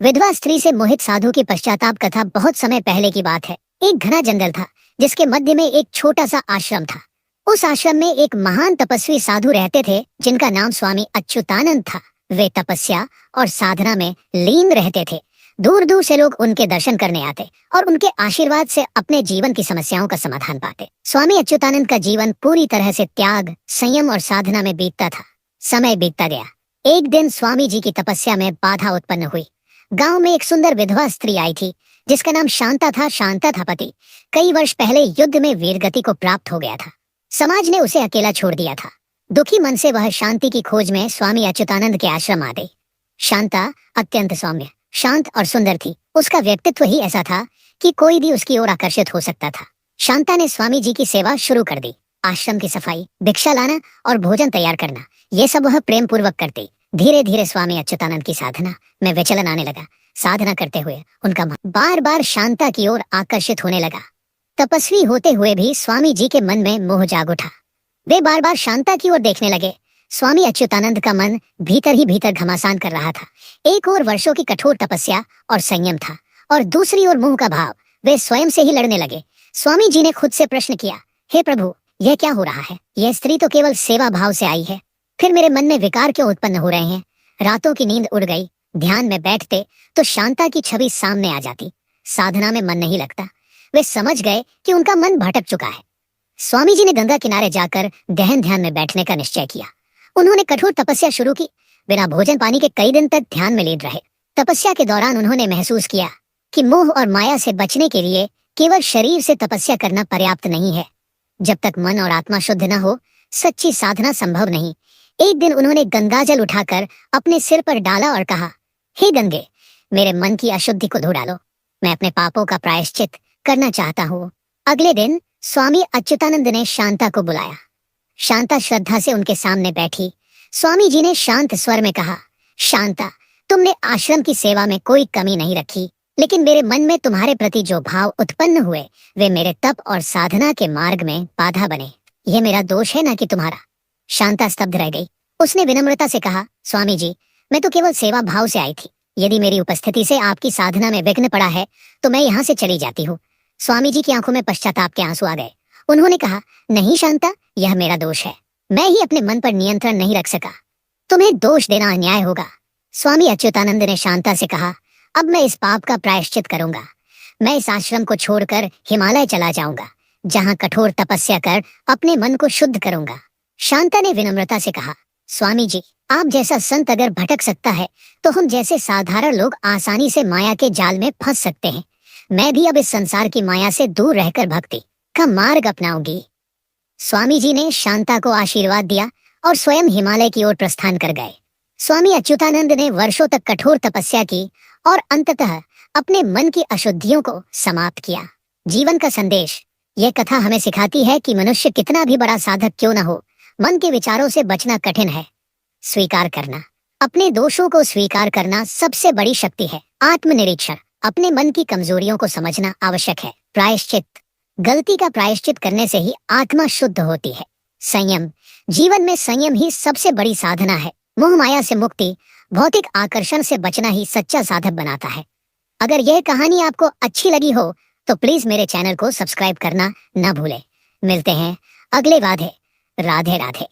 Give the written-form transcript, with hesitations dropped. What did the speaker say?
विधवा स्त्री से मोहित साधु की पश्चाताप कथा बहुत समय पहले की बात है। एक घना जंगल था जिसके मध्य में एक छोटा सा आश्रम था। उस आश्रम में एक महान तपस्वी साधु रहते थे जिनका नाम स्वामी अच्युतानंद था। वे तपस्या और साधना में लीन रहते थे। दूर दूर से लोग उनके दर्शन करने आते और उनके आशीर्वाद से अपने जीवन की समस्याओं का समाधान पाते। स्वामी अच्युतानंद का जीवन पूरी तरह से त्याग, संयम और साधना में बीतता था। समय बीतता गया। एक दिन स्वामी जी की तपस्या में बाधा उत्पन्न हुई। गांव में एक सुंदर विधवा स्त्री आई थी जिसका नाम शांता था। शांता था पति कई वर्ष पहले युद्ध में वीरगति को प्राप्त हो गया था। समाज ने उसे अकेला छोड़ दिया था। दुखी मन से वह शांति की खोज में स्वामी अच्युतानंद के आश्रम आ गई। शांता अत्यंत सौम्य, शांत और सुंदर थी। उसका व्यक्तित्व ही ऐसा था कि कोई भी उसकी ओर आकर्षित हो सकता था। शांता ने स्वामी जी की सेवा शुरू कर दी। आश्रम की सफाई, भिक्षा लाना और भोजन तैयार करना, ये सब वह प्रेम पूर्वक करती। धीरे धीरे स्वामी अच्युतानंद की साधना में विचलन आने लगा। साधना करते हुए उनका मन बार बार शांता की ओर आकर्षित होने लगा। तपस्वी होते हुए भी स्वामी जी के मन में मोह जाग उठा। वे बार बार शांता की ओर देखने लगे। स्वामी अच्युतानंद का मन भीतर ही भीतर घमासान कर रहा था। एक ओर वर्षों की कठोर तपस्या और संयम था और दूसरी ओर मोह का भाव। वे स्वयं से ही लड़ने लगे। स्वामी जी ने खुद से प्रश्न किया, हे प्रभु, यह क्या हो रहा है? यह स्त्री तो केवल सेवा भाव से आई है, फिर मेरे मन में विकार क्यों उत्पन्न हो रहे हैं? रातों की नींद उड़ गई। ध्यान में बैठते तो शांता की छवि सामने आ जाती। साधना में मन नहीं लगता। वे समझ गए कि उनका मन भटक चुका है। स्वामी जी ने गंगा किनारे जाकर गहन ध्यान में बैठने का निश्चय किया। उन्होंने कठोर तपस्या शुरू की। बिना भोजन पानी के कई दिन तक ध्यान में लीन रहे। तपस्या के दौरान उन्होंने महसूस किया कि मोह और माया से बचने के लिए केवल शरीर से तपस्या करना पर्याप्त नहीं है। जब तक मन और आत्मा शुद्ध न हो, सच्ची साधना संभव नहीं। एक दिन उन्होंने गंगाजल उठाकर अपने सिर पर डाला और कहा, हे गंगे, मेरे मन की अशुद्धि को धो डालो। मैं अपने पापों का प्रायश्चित करना चाहता हूँ। अगले दिन स्वामी अच्युतानंद ने शांता को बुलाया। शांता श्रद्धा से उनके सामने बैठी। स्वामी जी ने शांत स्वर में कहा, शांता, तुमने आश्रम की सेवा में कोई कमी नहीं रखी, लेकिन मेरे मन में तुम्हारे प्रति जो भाव उत्पन्न हुए वे मेरे तप और साधना के मार्ग में बाधा बने। यह मेरा दोष है, ना कि तुम्हारा। शांता स्तब्ध रह गई। उसने विनम्रता से कहा, स्वामी जी, मैं तो केवल सेवा भाव से आई थी। यदि मेरी उपस्थिति से आपकी साधना में विघ्न पड़ा है तो मैं यहाँ से चली जाती हूँ। स्वामी जी की आंखों में पश्चाताप के आंसू आ गए। उन्होंने कहा, नहीं शांता, यह मेरा दोष है। मैं ही अपने मन पर नियंत्रण नहीं रख सका। तुम्हें दोष देना अन्याय होगा। स्वामी अच्युतानंद ने शांता से कहा, अब मैं इस पाप का प्रायश्चित करूंगा। मैं इस आश्रम को छोड़कर हिमालय चला जाऊंगा, जहाँ कठोर तपस्या कर अपने मन को शुद्ध करूंगा। शांता ने विनम्रता से कहा, स्वामी जी, आप जैसा संत अगर भटक सकता है तो हम जैसे साधारण लोग आसानी से माया के जाल में फंस सकते हैं। मैं भी अब इस संसार की माया से दूर रहकर भक्ति का मार्ग अपनाऊंगी। स्वामी जी ने शांता को आशीर्वाद दिया और स्वयं हिमालय की ओर प्रस्थान कर गए। स्वामी अच्युतानंद ने वर्षों तक कठोर तपस्या की और अंततः अपने मन की अशुद्धियों को समाप्त किया। जीवन का संदेश, यह कथा हमें सिखाती है कि मनुष्य कितना भी बड़ा साधक क्यों न हो, मन के विचारों से बचना कठिन है। स्वीकार करना, अपने दोषों को स्वीकार करना सबसे बड़ी शक्ति है। आत्मनिरीक्षण, अपने मन की कमजोरियों को समझना आवश्यक है। प्रायश्चित, गलती का प्रायश्चित करने से ही आत्मा शुद्ध होती है। संयम, जीवन में संयम ही सबसे बड़ी साधना है। मोह माया से मुक्ति, भौतिक आकर्षण से बचना ही सच्चा साधक बनाता है। अगर यह कहानी आपको अच्छी लगी हो तो प्लीज मेरे चैनल को सब्सक्राइब करना न भूलें। मिलते हैं अगले वादे। राधे राधे।